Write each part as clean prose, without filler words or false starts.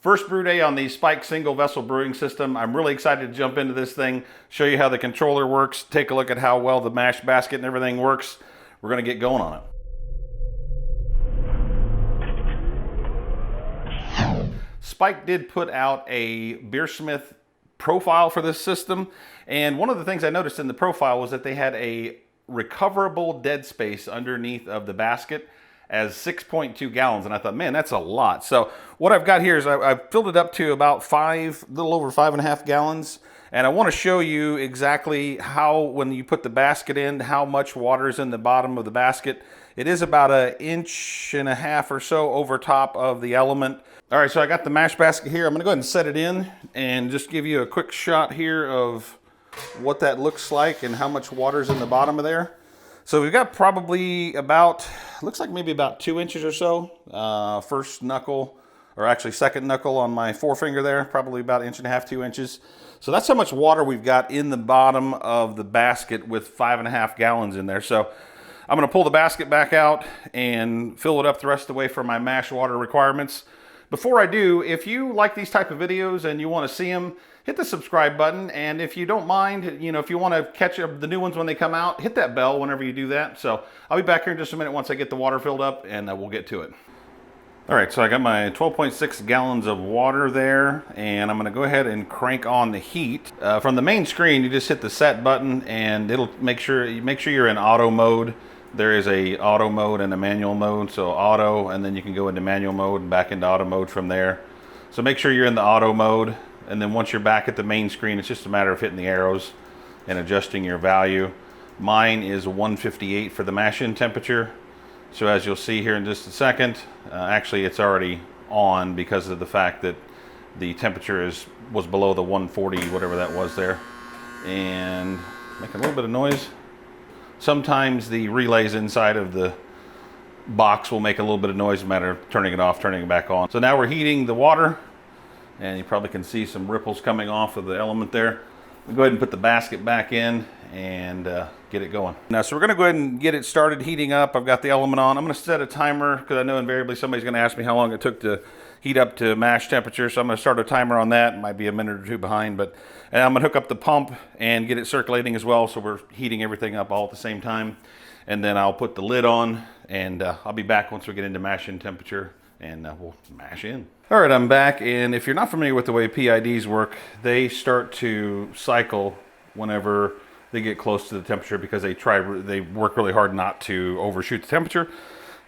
First brew day on the Spike single vessel brewing system. I'm really excited to jump into this thing, show you how the controller works, take a look at how well the mash basket and everything works. We're gonna get going on it. Spike did put out a Beersmith profile for this system, and one of the things I noticed in the profile was that they had a recoverable dead space underneath of the basket as 6.2 gallons, and I thought, man, that's a lot. So what I've got here is I've filled it up to about a little over 5.5 gallons, and I want to show you exactly how, when you put the basket in, how much water is in the bottom of the basket. It is about 1.5 inches or so over top of the element. All right, so I got the mash basket here. I'm gonna go ahead and set it in and just give you a quick shot here of what that looks like and how much water is in the bottom of there. So we've got probably about, looks like maybe about 2 inches or so. First knuckle, or actually second knuckle on my forefinger there, probably about 1.5 inches, 2 inches. So that's how much water we've got in the bottom of the basket with 5.5 gallons in there. So I'm gonna pull the basket back out and fill it up the rest of the way for my mash water requirements. Before I do, if you like these type of videos and you wanna see them, hit the subscribe button, and if you don't mind, if you want to catch up the new ones when they come out, hit that bell whenever you do that. So I'll be back here in just a minute once I get the water filled up, and we'll get to it. All right, so I got my 12.6 gallons of water there, and I'm going to go ahead and crank on the heat. From the main screen, you just hit the set button, and it'll make sure you're in auto mode. There is a auto mode and a manual mode, so auto, and then you can go into manual mode and back into auto mode from there. So make sure you're in the auto mode. And then once you're back at the main screen, it's just a matter of hitting the arrows and adjusting your value. Mine is 158 for the mash-in temperature. So as you'll see here in just a second, actually it's already on because of the fact that the temperature was below the 140, whatever that was there. And making a little bit of noise. Sometimes the relays inside of the box will make a little bit of noise, no matter turning it off, turning it back on. So now we're heating the water. And you probably can see some ripples coming off of the element there. We'll go ahead and put the basket back in and get it going. Now, so we're gonna go ahead and get it started heating up. I've got the element on. I'm gonna set a timer because I know invariably somebody's gonna ask me how long it took to heat up to mash temperature. So I'm gonna start a timer on that. It might be a minute or two behind, and I'm gonna hook up the pump and get it circulating as well. So we're heating everything up all at the same time. And then I'll put the lid on, and I'll be back once we get into mash-in temperature, and we'll mash in. All right, I'm back, and if you're not familiar with the way PIDs work, they start to cycle whenever they get close to the temperature because they work really hard not to overshoot the temperature.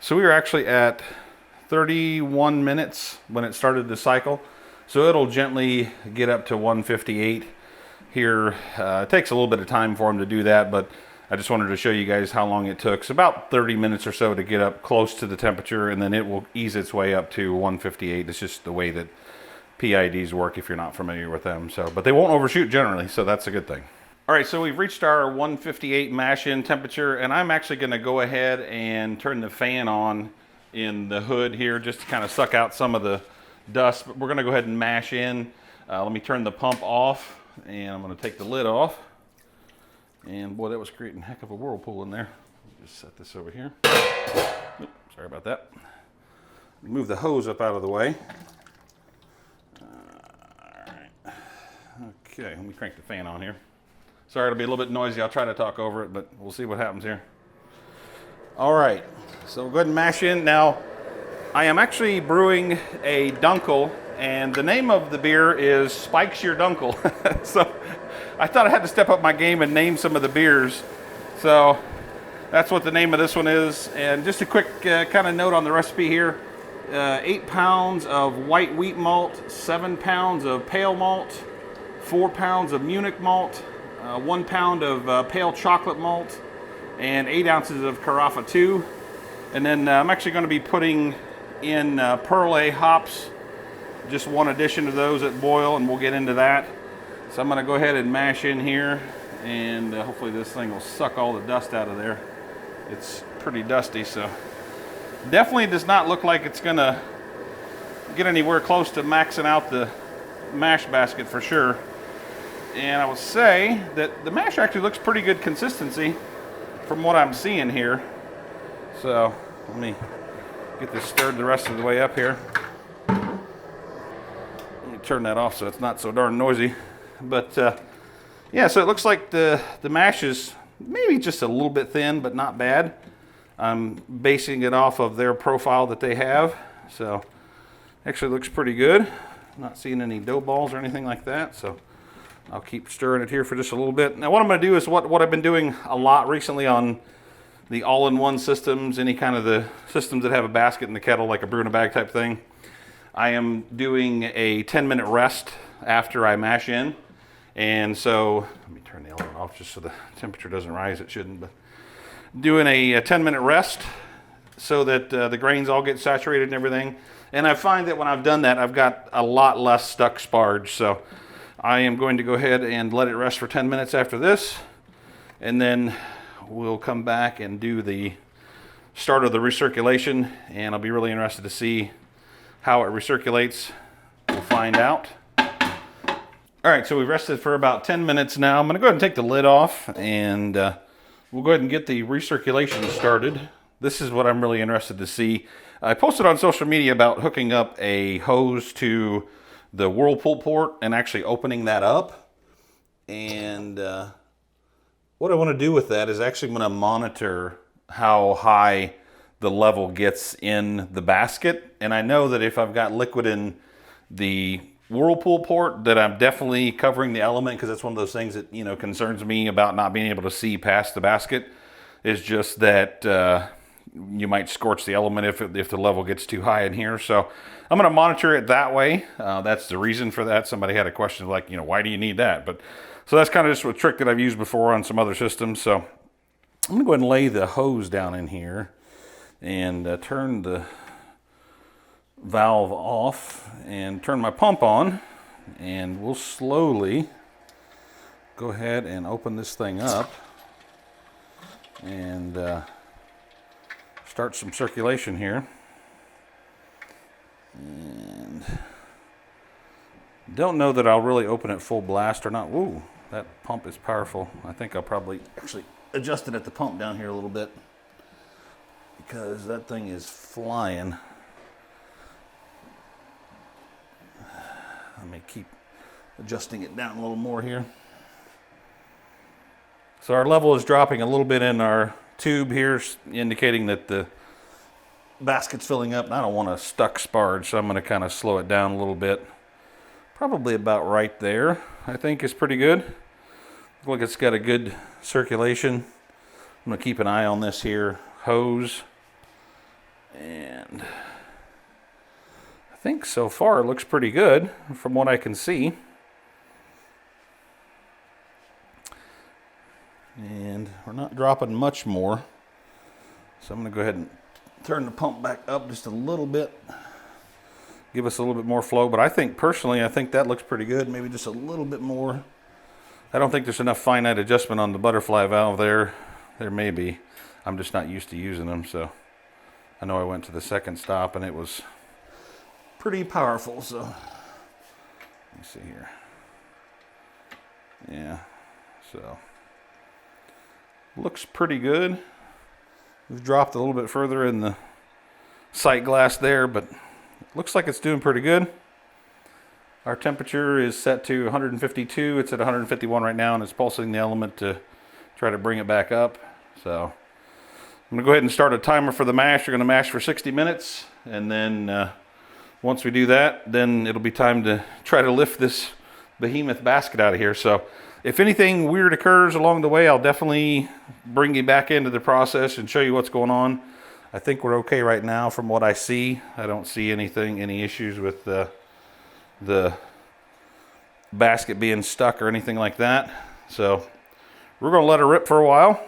So we were actually at 31 minutes when it started to cycle. So it'll gently get up to 158 here. It takes a little bit of time for them to do that, but I just wanted to show you guys how long it took. It's about 30 minutes or so to get up close to the temperature, and then it will ease its way up to 158. It's just the way that PIDs work if you're not familiar with them. But they won't overshoot generally, so that's a good thing. All right, so we've reached our 158 mash-in temperature, and I'm actually gonna go ahead and turn the fan on in the hood here just to kind of suck out some of the dust. But we're gonna go ahead and mash in. Let me turn the pump off, and I'm gonna take the lid off. And boy, that was creating a heck of a whirlpool in there. Just set this over here. Oops, sorry about that. Move the hose up out of the way. All right. Okay, let me crank the fan on here. Sorry, it'll be a little bit noisy. I'll try to talk over it, but we'll see what happens here. All right, so we'll go ahead and mash in. Now, I am actually brewing a Dunkel, and the name of the beer is Spike's Your Dunkel. So I thought I had to step up my game and name some of the beers. So that's what the name of this one is. And just a quick kind of note on the recipe here. 8 pounds of white wheat malt, 7 pounds of pale malt, 4 pounds of Munich malt, 1 pound of pale chocolate malt, and 8 ounces of Carafa 2. And then I'm actually going to be putting in Pearl A hops, just one addition of those at boil, and we'll get into that. So I'm going to go ahead and mash in here, and hopefully this thing will suck all the dust out of there. It's pretty dusty, so definitely does not look like it's going to get anywhere close to maxing out the mash basket for sure. And I would say that the mash actually looks pretty good consistency from what I'm seeing here. So let me get this stirred the rest of the way up here. turn that off so it's not so darn noisy. But yeah, so it looks like the mash is maybe just a little bit thin, but not bad. I'm basing it off of their profile that they have. So actually looks pretty good. Not seeing any dough balls or anything like that. So I'll keep stirring it here for just a little bit. Now what I'm going to do is what I've been doing a lot recently on the all-in-one systems, any kind of the systems that have a basket in the kettle, like a brew in a bag type thing. I am doing a 10-minute rest after I mash in. And so, let me turn the oven off just so the temperature doesn't rise. It shouldn't, but doing a 10-minute rest so that the grains all get saturated and everything. And I find that when I've done that, I've got a lot less stuck sparge. So I am going to go ahead and let it rest for 10 minutes after this. And then we'll come back and do the start of the recirculation. And I'll be really interested to see how it recirculates. We'll find out. All right, so we've rested for about 10 minutes now. I'm going to go ahead and take the lid off, and we'll go ahead and get the recirculation started. This is what I'm really interested to see. I posted on social media about hooking up a hose to the whirlpool port and actually opening that up. And what I want to do with that is actually going to monitor how high the level gets in the basket. And I know that if I've got liquid in the whirlpool port, that I'm definitely covering the element, because that's one of those things that, you know, concerns me about not being able to see past the basket, is just that you might scorch the element if the level gets too high in here. So I'm going to monitor it that way. That's the reason for that. Somebody had a question like, you know, why do you need that? But so that's kind of just a trick that I've used before on some other systems. So I'm going to go ahead and lay the hose down in here and turn the valve off and turn my pump on, and we'll slowly go ahead and open this thing up and start some circulation here. And don't know that I'll really open it full blast or not. Ooh, that pump is powerful. I think I'll probably actually adjust it at the pump down here a little bit, because that thing is flying. Let me keep adjusting it down a little more here. So our level is dropping a little bit in our tube here, indicating that the basket's filling up. And I don't want a stuck sparge, so I'm going to kind of slow it down a little bit. Probably about right there, I think, is pretty good. Looks like it's got a good circulation. I'm going to keep an eye on this here hose. And I think so far it looks pretty good from what I can see. And we're not dropping much more. So I'm going to go ahead and turn the pump back up just a little bit. Give us a little bit more flow. But I think, personally, I think that looks pretty good. Maybe just a little bit more. I don't think there's enough finite adjustment on the butterfly valve there. There may be. I'm just not used to using them. So I know I went to the second stop and it was pretty powerful. So let me see here. Yeah. So looks pretty good. We've dropped a little bit further in the sight glass there, but it looks like it's doing pretty good. Our temperature is set to 152. It's at 151 right now, and it's pulsing the element to try to bring it back up. So I'm going to go ahead and start a timer for the mash. We're going to mash for 60 minutes, and then once we do that, then it'll be time to try to lift this behemoth basket out of here. So if anything weird occurs along the way, I'll definitely bring you back into the process and show you what's going on. I think we're okay right now from what I see. I don't see any issues with the basket being stuck or anything like that. So we're going to let her rip for a while,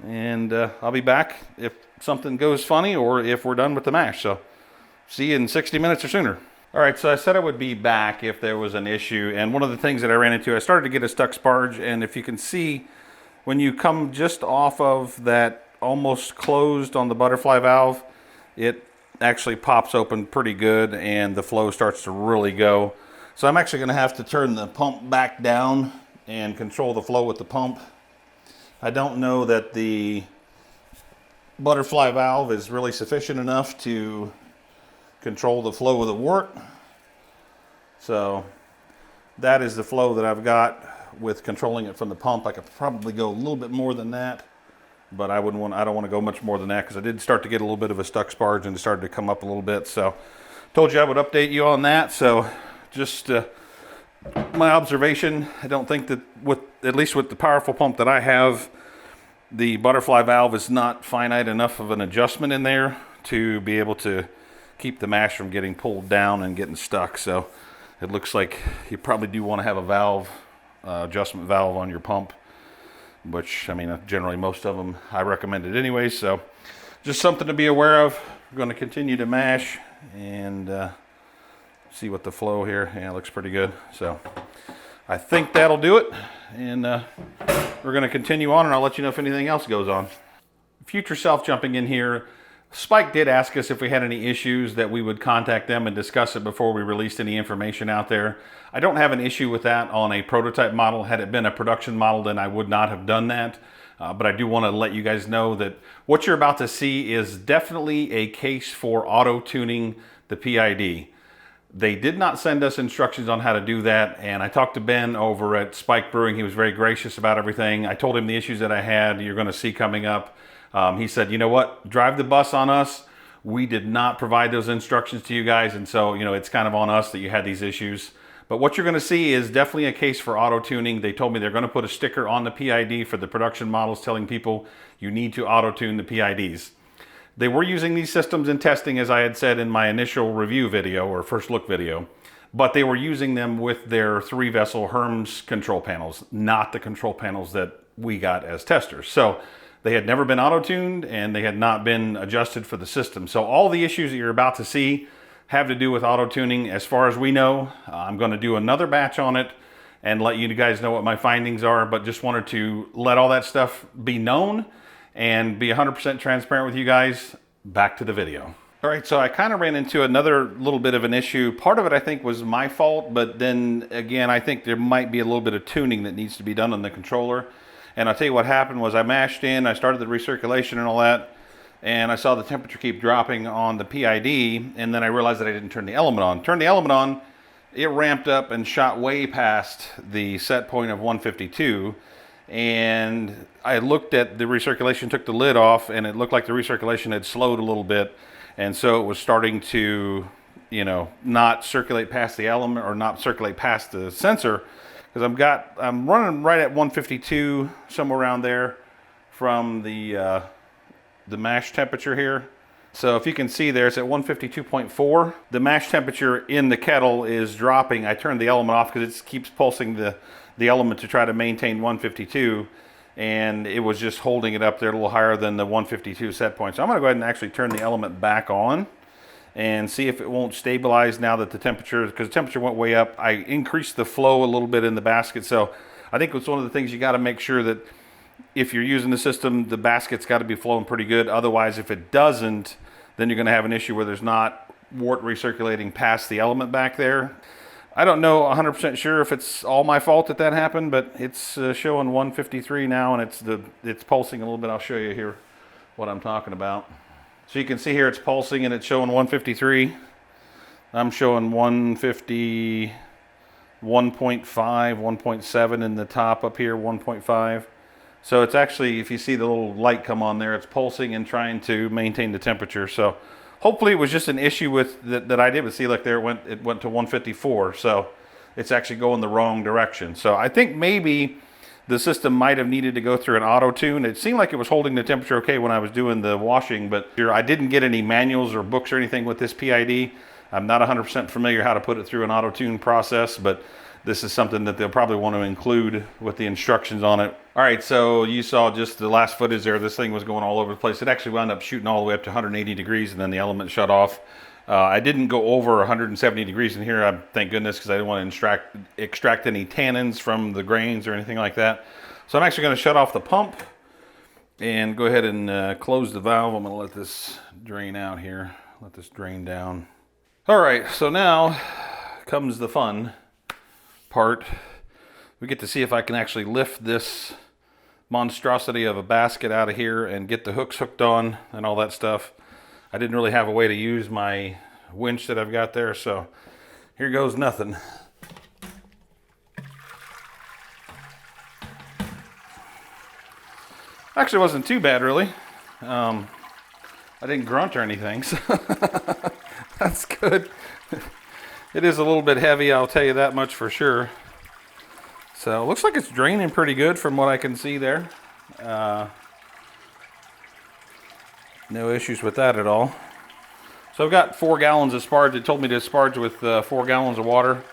and I'll be back if something goes funny or if we're done with the mash. So see you in 60 minutes or sooner. All right, so I said I would be back if there was an issue, and one of the things that I ran into, I started to get a stuck sparge, and if you can see, when you come just off of that almost closed on the butterfly valve, it actually pops open pretty good and the flow starts to really go. So I'm actually going to have to turn the pump back down and control the flow with the pump. I don't know that the butterfly valve is really sufficient enough to control the flow of the wort. So that is the flow that I've got with controlling it from the pump. I could probably go a little bit more than that, but I don't want to go much more than that because I did start to get a little bit of a stuck sparge and it started to come up a little bit. So told you I would update you on that. So just my observation, I don't think that at least with the powerful pump that I have, the butterfly valve is not finite enough of an adjustment in there to be able to keep the mash from getting pulled down and getting stuck. So it looks like you probably do want to have a valve, adjustment valve on your pump, which, I mean, generally most of them I recommend it anyway. So just something to be aware of. We're going to continue to mash and see what the flow here. Yeah, it looks pretty good. So I think that'll do it. And we're going to continue on, and I'll let you know if anything else goes on. Future self jumping in here. Spike did ask us if we had any issues that we would contact them and discuss it before we released any information out there. I don't have an issue with that on a prototype model. Had it been a production model, then I would not have done that. But I do want to let you guys know that what you're about to see is definitely a case for auto-tuning the PID. They did not send us instructions on how to do that, and I talked to Ben over at Spike Brewing. He was very gracious about everything. I told him the issues that I had, you're going to see coming up. He said, you know what, drive the bus on us. We did not provide those instructions to you guys, and so, you know, it's kind of on us that you had these issues. But what you're going to see is definitely a case for auto-tuning. They told me they're going to put a sticker on the PID for the production models telling people you need to auto-tune the PIDs. They were using these systems in testing, as I had said in my initial review video or first look video, but they were using them with their 3-vessel Herms control panels, not the control panels that we got as testers. So they had never been auto-tuned and they had not been adjusted for the system. So all the issues that you're about to see have to do with auto-tuning as far as we know. I'm going to do another batch on it and let you guys know what my findings are, but just wanted to let all that stuff be known and be 100% transparent with you guys. Back to the video. All right, so I kind of ran into another little bit of an issue. Part of it I think was my fault, but then again, I think there might be a little bit of tuning that needs to be done on the controller. And I'll tell you what happened was I mashed in, I started the recirculation and all that, and I saw the temperature keep dropping on the PID, and then I realized that I didn't turn the element on. Turned the element on, it ramped up and shot way past the set point of 152, and I looked at the recirculation, took the lid off, and it looked like the recirculation had slowed a little bit, and so it was starting to, you know, not circulate past the element or not circulate past the sensor, because I'm running right at 152, somewhere around there, from the mash temperature here. So if you can see there, it's at 152.4. The mash temperature in the kettle is dropping. I turned the element off because it keeps pulsing the element to try to maintain 152, and it was just holding it up there a little higher than the 152 set point. So I'm going to go ahead and actually turn the element back on and see if it won't stabilize now that the temperature, because the temperature went way up. I increased the flow a little bit in the basket. So I think it's one of the things you got to make sure that if you're using the system, the basket's got to be flowing pretty good. Otherwise, if it doesn't, then you're going to have an issue where there's not wort recirculating past the element back there. I don't know 100% sure if it's all my fault that happened, but it's showing 153 now, and it's pulsing a little bit. I'll show you here what I'm talking about. So you can see here it's pulsing and it's showing 153. I'm showing 150, 1.5, 1.7 in the top up here, 1.5. So it's actually, if you see the little light come on there, it's pulsing and trying to maintain the temperature. So hopefully it was just an issue with that I did. But see, look there, it went to 154. So it's actually going the wrong direction. So I think maybe the system might have needed to go through an auto tune. It seemed like it was holding the temperature okay when I was doing the washing, but I didn't get any manuals or books or anything with this PID. I'm not 100% familiar how to put it through an auto tune process, but this is something that they'll probably want to include with the instructions on it. All right, so you saw just the last footage there. This thing was going all over the place. It actually wound up shooting all the way up to 180 degrees, and then the element shut off. I didn't go over 170 degrees in here, thank goodness, because I didn't want to extract any tannins from the grains or anything like that. So I'm actually going to shut off the pump and go ahead and close the valve. I'm going to let this drain out here, let this drain down. All right, so now comes the fun part. We get to see if I can actually lift this monstrosity of a basket out of here and get the hooks hooked on and all that stuff. I didn't really have a way to use my winch that I've got there, so here goes nothing. Actually, it wasn't too bad, really. I didn't grunt or anything, so that's good. It is a little bit heavy, I'll tell you that much for sure. So it looks like it's draining pretty good from what I can see there. No issues with that at all. So I've got 4 gallons of sparge. It told me to sparge with 4 gallons of water.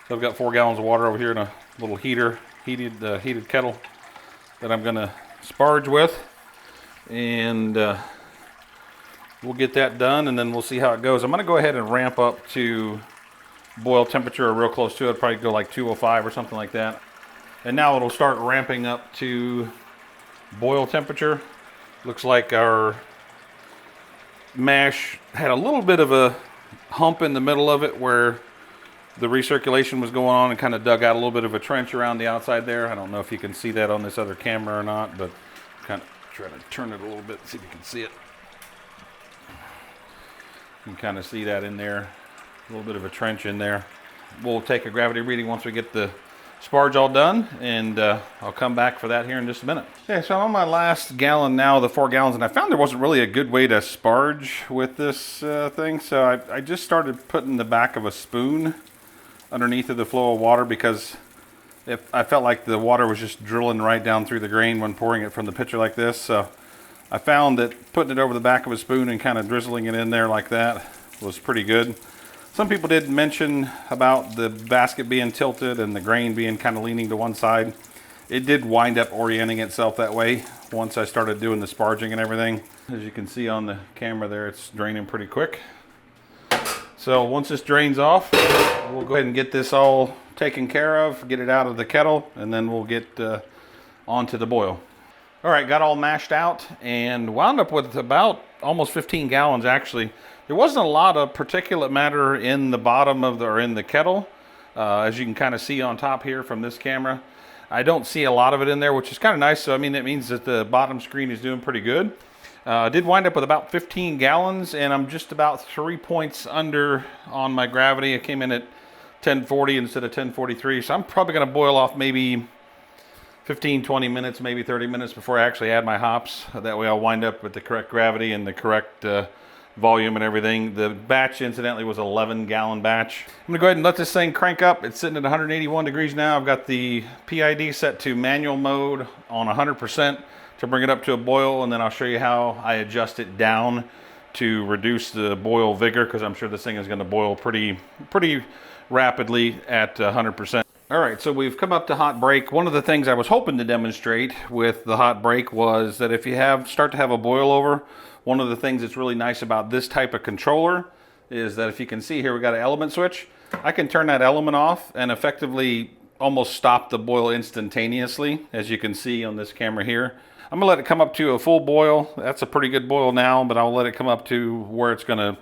So I've got 4 gallons of water over here in a little heated kettle that I'm gonna sparge with, and we'll get that done, and then we'll see how it goes. I'm gonna go ahead and ramp up to boil temperature, or real close to it. Probably go like 205 or something like that. And now it'll start ramping up to boil temperature. Looks like our mash had a little bit of a hump in the middle of it where the recirculation was going on, and kind of dug out a little bit of a trench around the outside there. I don't know if you can see that on this other camera or not, but kind of try to turn it a little bit, see if you can see it. You can kind of see that in there, a little bit of a trench in there. We'll take a gravity reading once we get the sparge all done, and I'll come back for that here in just a minute. Okay, so I'm on my last gallon now, the 4 gallons, and I found there wasn't really a good way to sparge with this thing, so I just started putting the back of a spoon underneath of the flow of water, because I felt like the water was just drilling right down through the grain when pouring it from the pitcher like this. So I found that putting it over the back of a spoon and kind of drizzling it in there like that was pretty good. Some people did mention about the basket being tilted and the grain being kind of leaning to one side. It did wind up orienting itself that way once I started doing the sparging and everything. As you can see on the camera there, it's draining pretty quick. So once this drains off, we'll go ahead and get this all taken care of, get it out of the kettle, and then we'll get onto the boil. All right, got all mashed out and wound up with about almost 15 gallons actually. There wasn't a lot of particulate matter in the bottom of in the kettle, as you can kind of see on top here from this camera. I don't see a lot of it in there, which is kind of nice. So I mean, that means that the bottom screen is doing pretty good. I did wind up with about 15 gallons, and I'm just about 3 points under on my gravity. I came in at 1040 instead of 1043, so I'm probably going to boil off maybe 15, 20 minutes, maybe 30 minutes before I actually add my hops. That way I'll wind up with the correct gravity and the correct volume and everything. The batch, incidentally, was an 11-gallon batch. I'm going to go ahead and let this thing crank up. It's sitting at 181 degrees now. I've got the PID set to manual mode on 100%. to bring it up to a boil, and then I'll show you how I adjust it down to reduce the boil vigor, because I'm sure this thing is going to boil pretty rapidly at 100%. All right, so we've come up to hot break. One of the things I was hoping to demonstrate with the hot break was that if you start to have a boil over, one of the things that's really nice about this type of controller is that if you can see here, we got an element switch. I can turn that element off and effectively almost stop the boil instantaneously, as you can see on this camera here. I'm gonna let it come up to a full boil. That's a pretty good boil now, but I'll let it come up to where it's gonna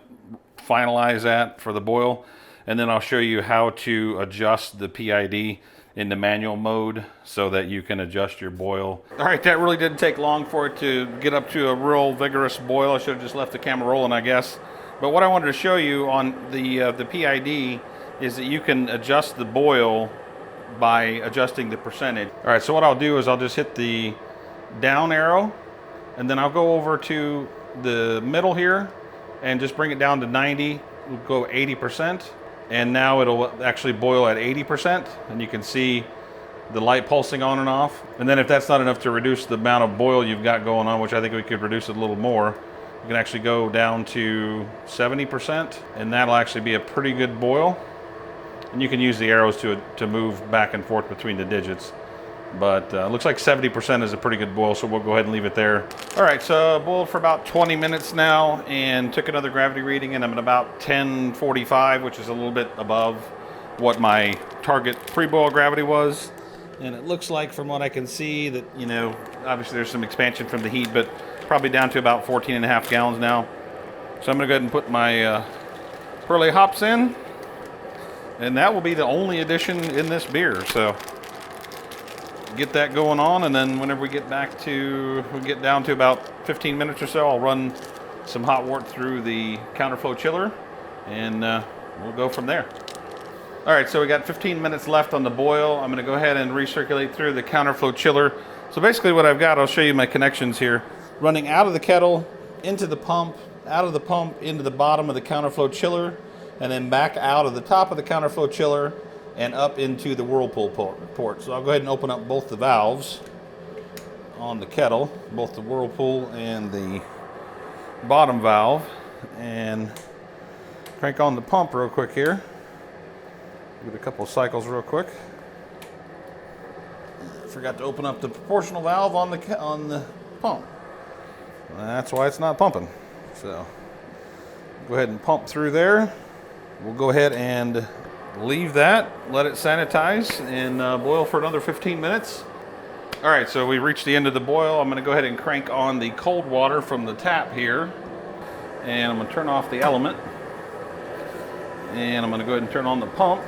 finalize at for the boil. And then I'll show you how to adjust the PID into manual mode so that you can adjust your boil. All right, that really didn't take long for it to get up to a real vigorous boil. I should have just left the camera rolling, I guess. But what I wanted to show you on the PID is that you can adjust the boil by adjusting the percentage. All right, so what I'll do is I'll just hit the down arrow, and then I'll go over to the middle here and just bring it down to 90. We'll go 80%, and now it'll actually boil at 80%, and you can see the light pulsing on and off. And then if that's not enough to reduce the amount of boil you've got going on, which I think we could reduce it a little more, you can actually go down to 70%, and that'll actually be a pretty good boil. And you can use the arrows to move back and forth between the digits. But it looks like 70% is a pretty good boil, so we'll go ahead and leave it there. All right, so boiled for about 20 minutes now, and took another gravity reading, and I'm at about 1045, which is a little bit above what my target pre-boil gravity was. And it looks like, from what I can see, that, you know, obviously there's some expansion from the heat, but probably down to about 14.5 gallons now. So I'm gonna go ahead and put my Perle hops in, and that will be the only addition in this beer. So get that going on, and then whenever we get down to about 15 minutes or so, I'll run some hot wort through the counterflow chiller, and we'll go from there. All right, so we got 15 minutes left on the boil. I'm gonna go ahead and recirculate through the counterflow chiller. So basically what I've got, I'll show you my connections here. Running out of the kettle, into the pump, out of the pump, into the bottom of the counterflow chiller, and then back out of the top of the counterflow chiller and up into the whirlpool port. So I'll go ahead and open up both the valves on the kettle, both the whirlpool and the bottom valve, and crank on the pump real quick here. Give it a couple of cycles real quick. Forgot to open up the proportional valve on the pump. That's why it's not pumping. So go ahead and pump through there. We'll go ahead and leave that, let it sanitize, and boil for another 15 minutes. All right, so we reached the end of the boil. I'm gonna go ahead and crank on the cold water from the tap here. And I'm gonna turn off the element. And I'm gonna go ahead and turn on the pump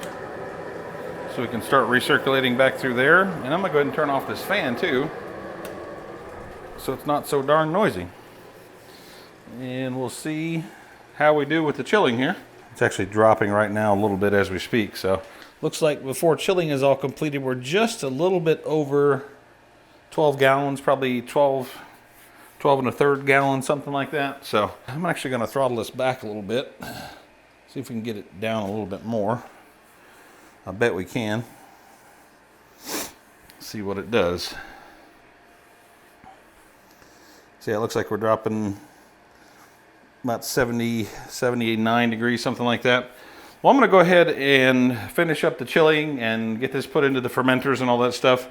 so we can start recirculating back through there. And I'm gonna go ahead and turn off this fan too, so it's not so darn noisy. And we'll see how we do with the chilling here. It's actually dropping right now a little bit as we speak. So looks like before chilling is all completed, we're just a little bit over 12 gallons, probably 12 1/3 gallons, something like that. So I'm actually gonna throttle this back a little bit. See if we can get it down a little bit more. I bet we can. See what it does. See, it looks like we're dropping about 79 degrees, something like that. Well, I'm gonna go ahead and finish up the chilling and get this put into the fermenters and all that stuff.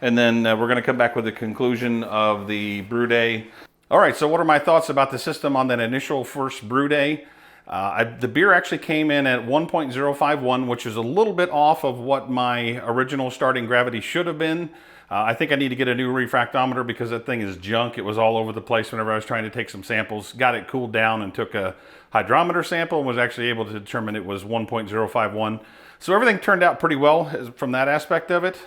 And then we're gonna come back with the conclusion of the brew day. All right, so what are my thoughts about the system on that initial first brew day? The beer actually came in at 1.051, which is a little bit off of what my original starting gravity should have been. I think I need to get a new refractometer because that thing is junk. It was all over the place whenever I was trying to take some samples. Got it cooled down and took a hydrometer sample and was actually able to determine it was 1.051. So everything turned out pretty well from that aspect of it.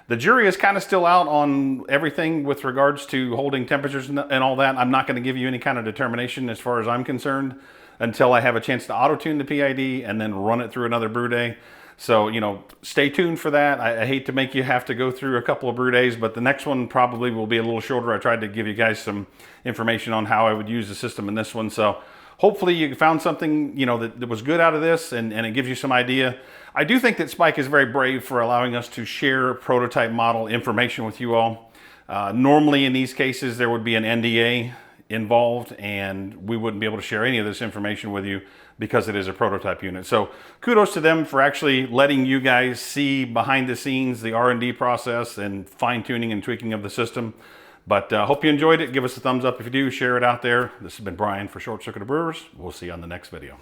The jury is kind of still out on everything with regards to holding temperatures and all that. I'm not going to give you any kind of determination as far as I'm concerned until I have a chance to auto-tune the PID and then run it through another brew day. So, you know, stay tuned for that. I hate to make you have to go through a couple of brew days, but the next one probably will be a little shorter. I tried to give you guys some information on how I would use the system in this one. So hopefully you found something, you know, that was good out of this and it gives you some idea. I do think that Spike is very brave for allowing us to share prototype model information with you all. Normally in these cases, there would be an NDA involved and we wouldn't be able to share any of this information with you because it is a prototype unit. So kudos to them for actually letting you guys see behind the scenes the R&D process and fine-tuning and tweaking of the system. But hope you enjoyed it. Give us a thumbs up if you do. Share it out there. This has been Brian for Short Circuited Brewers. We'll see you on the next video.